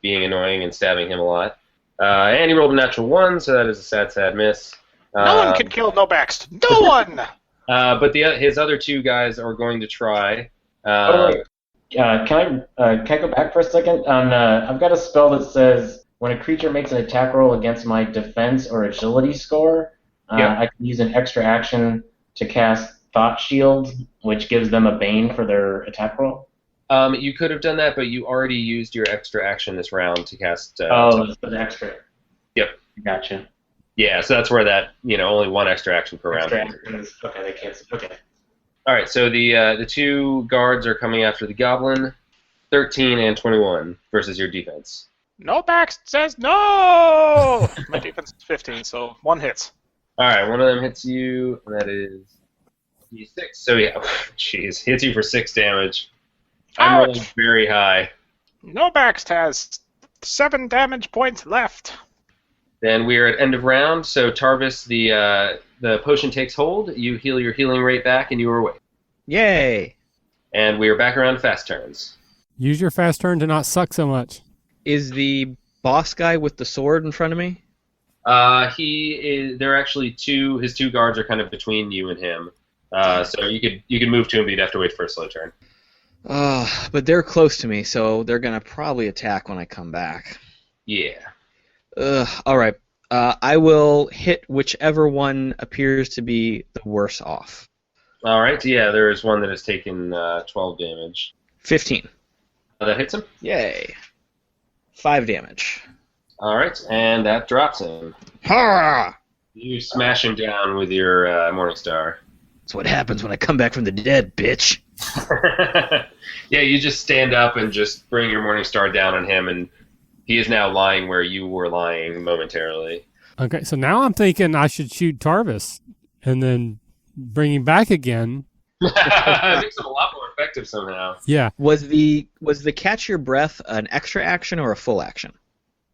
being annoying and stabbing him a lot. And he rolled a natural 1, so that is a sad miss. No one can kill Nobax. No one. But his other 2 guys are going to try. Can I go back for a second? I've got a spell that says when a creature makes an attack roll against my defense or agility score, I can use an extra action to cast Thought Shield, which gives them a bane for their attack roll. You could have done that, but you already used your extra action this round to cast. This was extra. Yep. Gotcha. Yeah, so that's where that only one extra action per round. Okay, they cancel. Okay. All right, so the two guards are coming after the goblin, 13 and 21 versus your defense. Nobax says no! My defense is 15, so 1 hits. All right, one of them hits you, and that is D6. So yeah, jeez, hits you for 6 damage. I'm Ouch! rolling very high. Nobax has 7 damage points left. Then we are at end of round, so Tarvis, the potion takes hold, you heal your healing rate back, and you are away. Yay! And we are back around fast turns. Use your fast turn to not suck so much. Is the boss guy with the sword in front of me? He is. There are actually his two guards are kind of between you and him. So you could move to him, but you'd have to wait for a slow turn. But they're close to me, so they're gonna probably attack when I come back. Yeah. All right. I will hit whichever one appears to be the worse off. All right. Yeah, there is one that has taken 12 damage. 15. That hits him. Yay. 5 damage. All right, and that drops him. Ha! You smash him down with your Morningstar. That's what happens when I come back from the dead, bitch. Yeah, you just stand up and just bring your Morningstar down on him, and he is now lying where you were lying momentarily. Okay, so now I'm thinking I should shoot Tarvis and then bring him back again. It makes him a lot more effective somehow. Yeah. Was the catch your breath an extra action or a full action?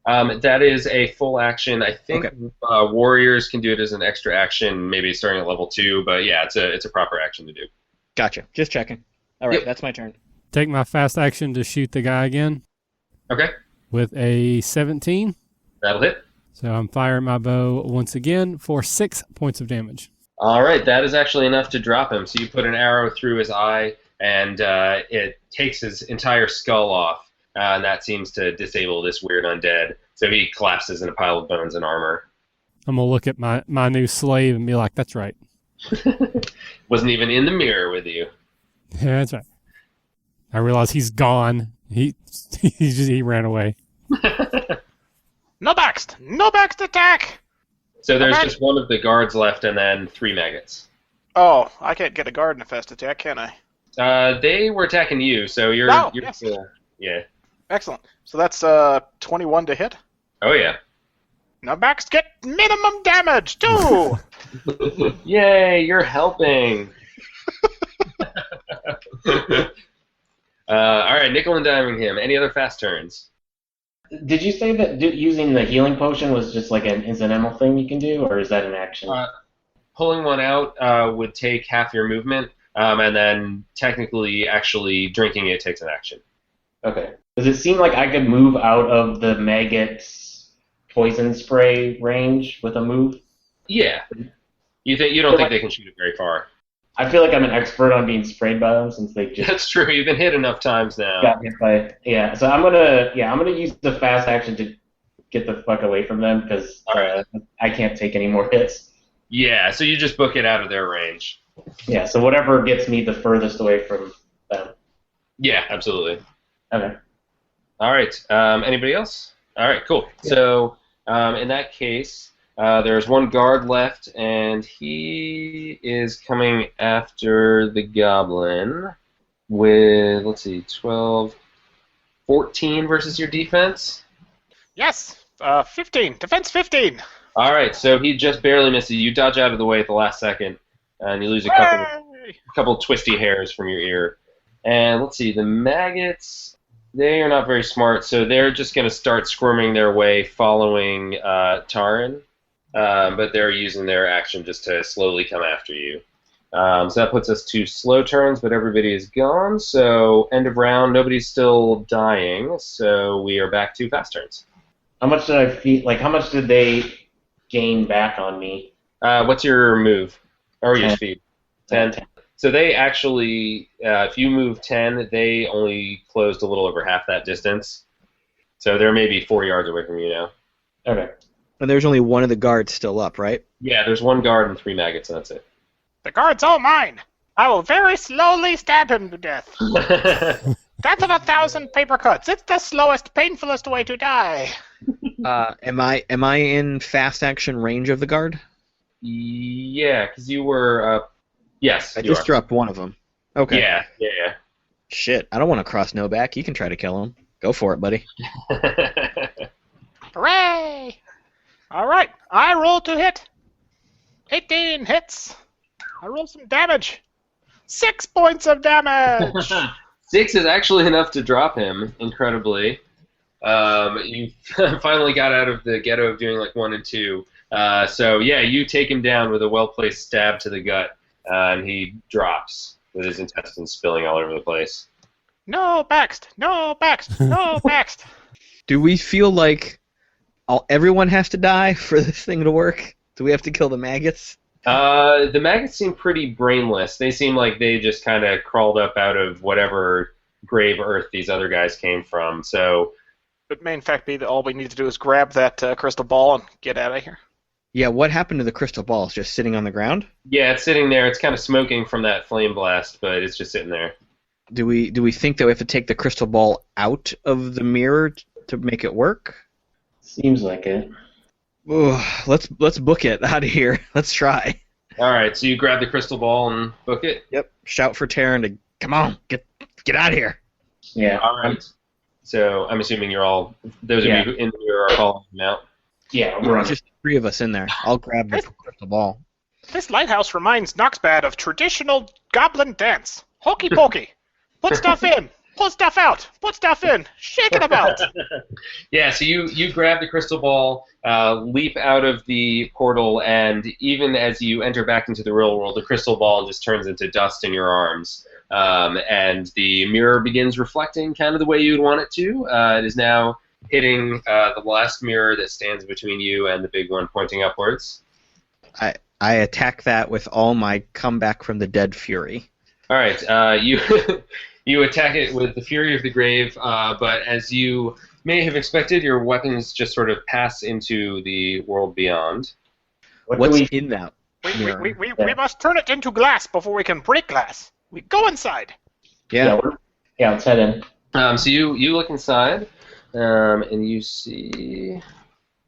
That is a full action. I think Okay. Warriors can do it as an extra action, maybe starting at level 2, but yeah, it's a proper action to do. Gotcha. Just checking. All right, Yep. That's my turn. Take my fast action to shoot the guy again Okay, with a 17. that'll hit. So I'm firing my bow once again for 6 points of damage. All right, that is actually enough to drop him. So you put an arrow through his eye, and it takes his entire skull off. And that seems to disable this weird undead. So he collapses in a pile of bones and armor. I'm going to look at my new slave and be like, that's right. Wasn't even in the mirror with you. Yeah, that's right. I realize he's gone. He ran away. Nobax attack! So there's Okay. just one of the guards left and then 3 maggots. Oh, I can't get a guard in a fast attack, can I? They were attacking you, so you're... Oh, you're yes. Yeah. Excellent. So that's 21 to hit. Oh, yeah. Nobax get minimum damage, too! Yay, you're helping. All right, nickel and diming him. Any other fast turns? Did you say that using the healing potion was just like an incidental thing you can do, or is that an action? Pulling one out would take half your movement, and then technically actually drinking it takes an action. Okay. Does it seem like I could move out of the maggot's poison spray range with a move? Yeah. You don't think they can shoot it very far? I feel like I'm an expert on being sprayed by them since they just That's true. You've been hit enough times now. got hit by. Yeah. So I'm gonna use the fast action to get the fuck away from them because I can't take any more hits. Yeah. So you just book it out of their range. Yeah. So whatever gets me the furthest away from them. Yeah. Absolutely. Okay. All right. Anybody else? All right. Cool. Yeah. So in that case. There's one guard left, and he is coming after the goblin with, 12, 14 versus your defense. Yes, 15. Defense 15. All right, so he just barely misses you. You dodge out of the way at the last second, and you lose a couple twisty hairs from your ear. And let's see, the maggots, they are not very smart, so they're just going to start squirming their way following Taran. But they're using their action just to slowly come after you. So that puts us to slow turns, but everybody is gone. So end of round, nobody's still dying. So we are back to fast turns. How much did I feel? Like, how much did they gain back on me? What's your move or your 10. speed? 10. So they actually, if you move 10, they only closed a little over half that distance. So they're maybe 4 yards away from you now. Okay. And there's only one of the guards still up, right? Yeah, there's one guard and 3 maggots, and that's it. The guard's all mine. I will very slowly stab him to death. Death of 1,000 paper cuts. It's the slowest, painfulest way to die. Am I in fast action range of the guard? Yeah, because you were. Yes, I you just are. dropped one of them. Okay. Yeah. Shit, I don't want to cross no back. You can try to kill him. Go for it, buddy. Hooray! All right, I roll to hit. 18 hits. I roll some damage. 6 points of damage. 6 is actually enough to drop him, incredibly. You finally got out of the ghetto of doing like 1 and 2. So yeah, you take him down with a well-placed stab to the gut, and he drops with his intestines spilling all over the place. No, Baxt. No, Baxt. No, Baxt. Do we feel like everyone has to die for this thing to work? Do we have to kill the maggots? The maggots seem pretty brainless. They seem like they just kind of crawled up out of whatever grave earth these other guys came from. So It may in fact be that all we need to do is grab that crystal ball and get out of here. Yeah, what happened to the crystal ball? It's just sitting on the ground? yeah, it's sitting there. It's kind of smoking from that flame blast, but it's just sitting there. Do we think that we have to take the crystal ball out of the mirror to make it work? Seems like it. Ugh, let's book it out of here. Let's try. All right, so you grab the crystal ball and book it. Yep. Shout for Terran to come on, get out of here. Yeah. All right. So I'm assuming you're all those of Yeah. you in here are following him out. Yeah, we're There's on. just 3 of us in there. I'll grab the crystal ball. This lighthouse reminds Noxbad of traditional goblin dance. Hokey pokey. Put stuff in. Pull stuff out. Put stuff in. Shake it about. Yeah, so you grab the crystal ball, leap out of the portal, and even as you enter back into the real world, the crystal ball just turns into dust in your arms. And the mirror begins reflecting kind of the way you would want it to. It is now hitting the last mirror that stands between you and the big one pointing upwards. I attack that with all my comeback from the dead fury. All right, you you attack it with the fury of the grave, but as you may have expected, your weapons just sort of pass into the world beyond. What's in that mirror? We must turn it into glass before we can break glass. We go inside. Yeah. Let's head in. So you look inside, and you see.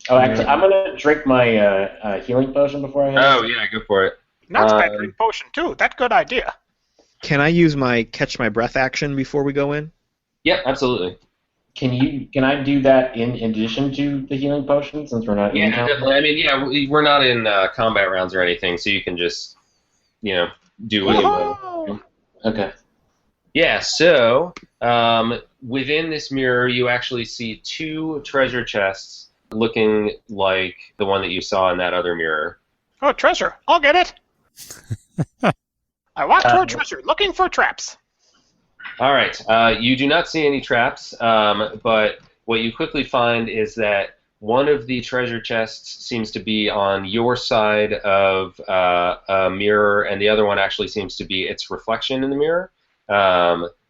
Oh, actually, I'm gonna drink my healing potion before I head. Oh yeah, go for it. Noxbad drink potion too. That's good idea. Can I use my catch my breath action before we go in? Yep, absolutely. Can I do that in addition to the healing potion since we're not in Yeah, town? definitely. I mean, we're not in combat rounds or anything, so you can just, do what you want. Whoa! Okay. Yeah, so within this mirror, you actually see 2 treasure chests looking like the one that you saw in that other mirror. Oh, treasure. I'll get it. I walk toward treasure, looking for traps. All right. You do not see any traps, but what you quickly find is that one of the treasure chests seems to be on your side of a mirror, and the other one actually seems to be its reflection in the mirror.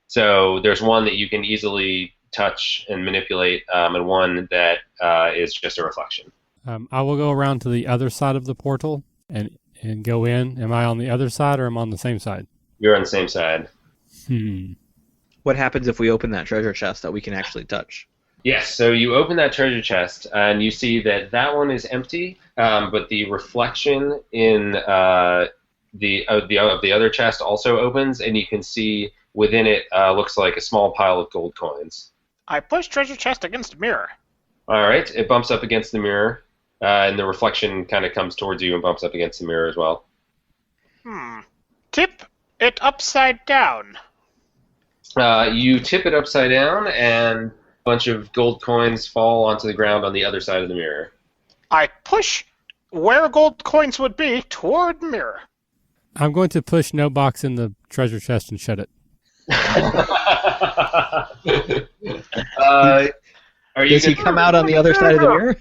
So there's one that you can easily touch and manipulate, and one that is just a reflection. I will go around to the other side of the portal and go in. Am I on the other side or am I on the same side? You're on the same side. What happens if we open that treasure chest that we can actually touch? Yes, so you open that treasure chest, and you see that one is empty, but the reflection in the other chest also opens, and you can see within it looks like a small pile of gold coins. I push treasure chest against mirror. All right, it bumps up against the mirror, and the reflection kind of comes towards you and bumps up against the mirror as well. Tip it upside down. You tip it upside down, and a bunch of gold coins fall onto the ground on the other side of the mirror. I push where gold coins would be toward mirror. I'm going to push no box in the treasure chest and shut it. Does he come out on the other side of the mirror?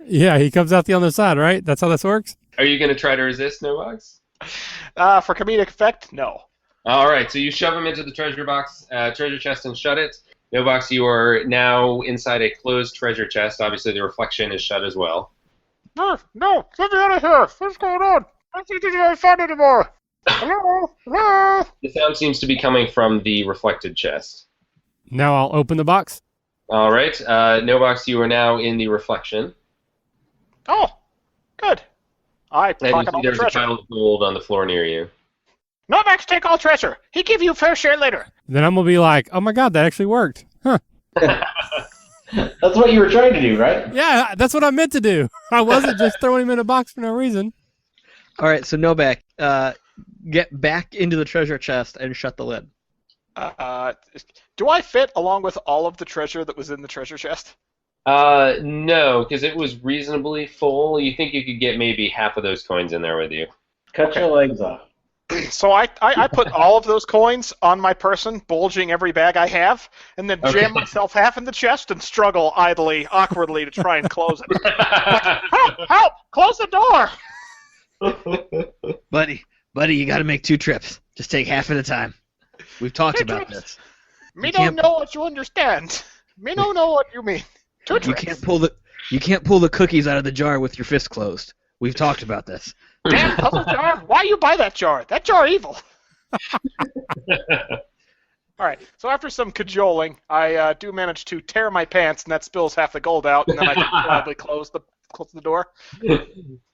Yeah, he comes out the other side, right? That's how this works? Are you going to try to resist, No Box? For comedic effect, no. All right, so you shove him into the treasure chest and shut it. No Box, you are now inside a closed treasure chest. Obviously, the reflection is shut as well. No, let me out of here. What's going on? I don't think I find anymore. Hello? The sound seems to be coming from the reflected chest. Now I'll open the box. All right. Nobox, you are now in the reflection. Oh, good. I And you pocket see all the there's a treasure. pile of gold on the floor near you. Novax, take all treasure. He give you fair share later. Then I'm going to be like, oh my God, that actually worked. Huh. That's what you were trying to do, right? Yeah, that's what I meant to do. I wasn't just throwing him in a box for no reason. All right, so Novak, get back into the treasure chest and shut the lid. Do I fit along with all of the treasure that was in the treasure chest? No, because it was reasonably full. You think you could get maybe half of those coins in there with you. Cut your legs off. So I put all of those coins on my person, bulging every bag I have, and then jam myself half in the chest and struggle idly, awkwardly to try and close it. Help! Help! Close the door! Buddy, you got to make 2 trips. Just take half at a time. We've talked 2 about trips. this. Me You don't can't- know what you understand. Me don't know what you mean. 2 You trips. can't pull the cookies out of the jar with your fist closed. We've talked about this. Damn puzzle jar! Why you buy that jar? That jar evil. All right. So after some cajoling, I do manage to tear my pants, and that spills half the gold out, and then I can gladly close the door.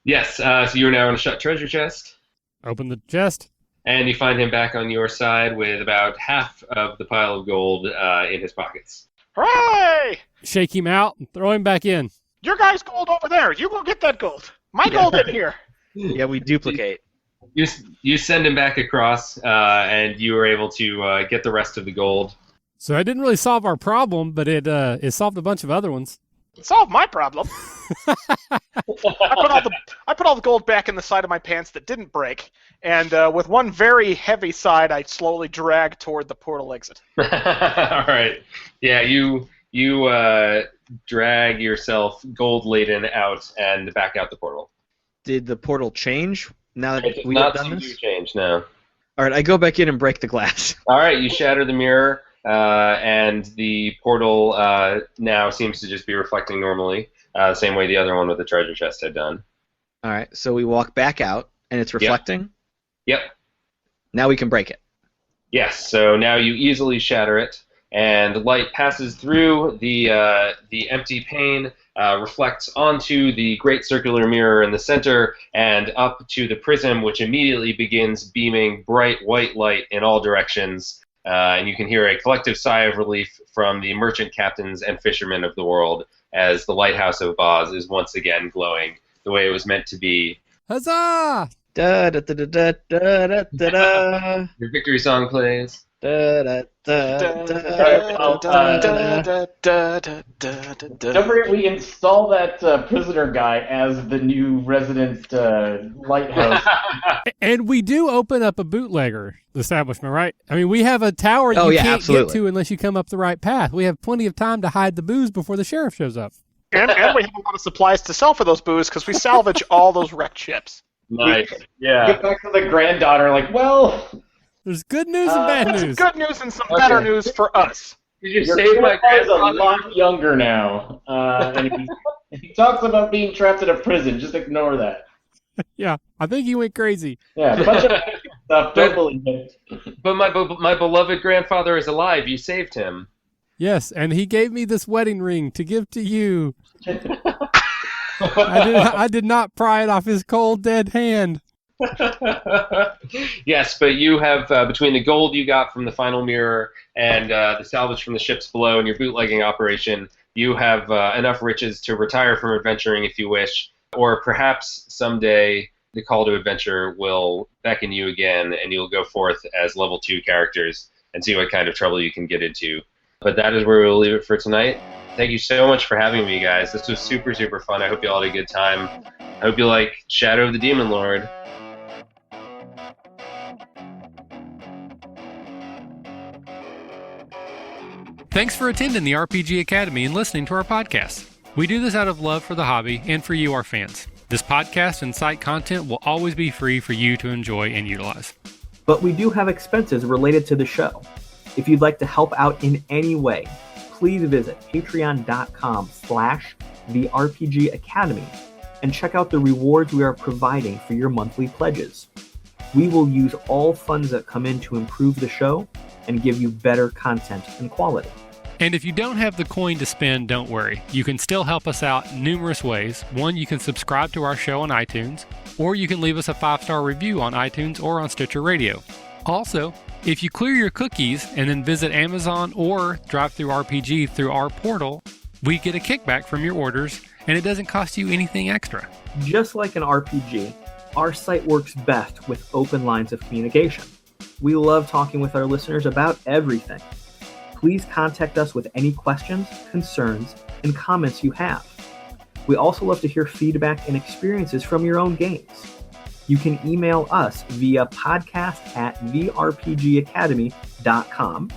Yes, so you're now in a shut treasure chest. Open the chest. And you find him back on your side with about half of the pile of gold in his pockets. Hooray! Shake him out and throw him back in. Your guy's gold over there. You go get that gold. My gold in here. Yeah, we duplicate. You send him back across, and you were able to get the rest of the gold. So it didn't really solve our problem, but it solved a bunch of other ones. Solve my problem. I put all the gold back in the side of my pants that didn't break, and with one very heavy side, I slowly drag toward the portal exit. All right. Yeah, you drag yourself gold-laden out and back out the portal. Did the portal change now It that does we have not done seem this? to change, no. All right, I go back in and break the glass. All right, you shatter the mirror, and the portal now seems to just be reflecting normally, the same way the other one with the treasure chest had done. All right, so we walk back out, and it's reflecting. Yep. Now we can break it. Yes, so now you easily shatter it, and light passes through the empty pane, reflects onto the great circular mirror in the center, and up to the prism, which immediately begins beaming bright white light in all directions. And you can hear a collective sigh of relief from the merchant captains and fishermen of the world as the Lighthouse of Boz is once again glowing the way it was meant to be. Huzzah! Da da da da da da da da. Your victory song plays. Da da da da. Don't forget, we install that prisoner guy as the new resident lighthouse. And we do open up a bootlegger establishment, right? I mean, we have a tower that Oh, you yeah, can't absolutely. get to unless you come up the right path. We have plenty of time to hide the booze before the sheriff shows up. And we have a lot of supplies to sell for those booze because we salvage all those wrecked ships. Nice. Yeah. Get back to the granddaughter, like, well, There's good news and bad That's news. good news and some better news for us. Did you your save my grandpa's a grandfather? lot younger now. And he talks about being trapped in a prison. Just ignore that. Yeah, I think he went crazy. Yeah, a bunch of stuff. Don't believe it. But my beloved grandfather is alive. You saved him. Yes, and he gave me this wedding ring to give to you. I did not pry it off his cold, dead hand. Yes, but you have, between the gold you got from the final mirror and the salvage from the ships below and your bootlegging operation, you have enough riches to retire from adventuring if you wish, or perhaps someday the call to adventure will beckon you again and you'll go forth as level 2 characters and see what kind of trouble you can get into. But that is where we'll leave it for tonight. Thank you so much for having me, guys. This was super, super fun. I hope you all had a good time. I hope you like Shadow of the Demon Lord. Thanks for attending the RPG Academy and listening to our podcast. We do this out of love for the hobby and for you, our fans. This podcast and site content will always be free for you to enjoy and utilize. But we do have expenses related to the show. If you'd like to help out in any way, please visit patreon.com/the RPG Academy and check out the rewards we are providing for your monthly pledges. We will use all funds that come in to improve the show and give you better content and quality. And if you don't have the coin to spend, don't worry. You can still help us out numerous ways. One, you can subscribe to our show on iTunes, or you can leave us a 5-star review on iTunes or on Stitcher Radio. Also, if you clear your cookies and then visit Amazon or DriveThruRPG through our portal, we get a kickback from your orders, and it doesn't cost you anything extra. Just like an RPG, our site works best with open lines of communication. We love talking with our listeners about everything. Please contact us with any questions, concerns, and comments you have. We also love to hear feedback and experiences from your own games. You can email us via podcast@therpgacademy.com,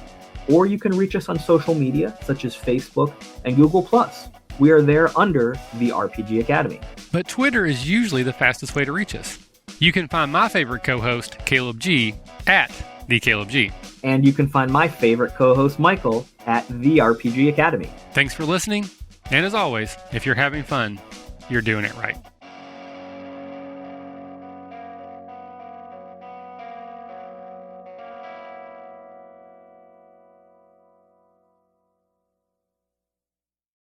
or you can reach us on social media such as Facebook and Google+. We are there under the RPG Academy. But Twitter is usually the fastest way to reach us. You can find my favorite co-host, Caleb G, at the Caleb G. And you can find my favorite co-host, Michael, at the RPG Academy. Thanks for listening, and as always, if you're having fun, you're doing it right.